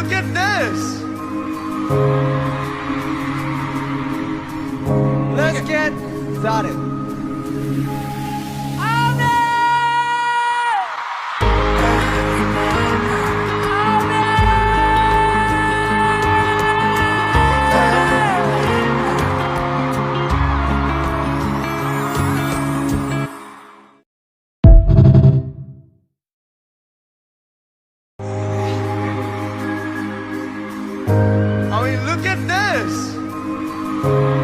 look at this. Let's get started. I mean, look at this.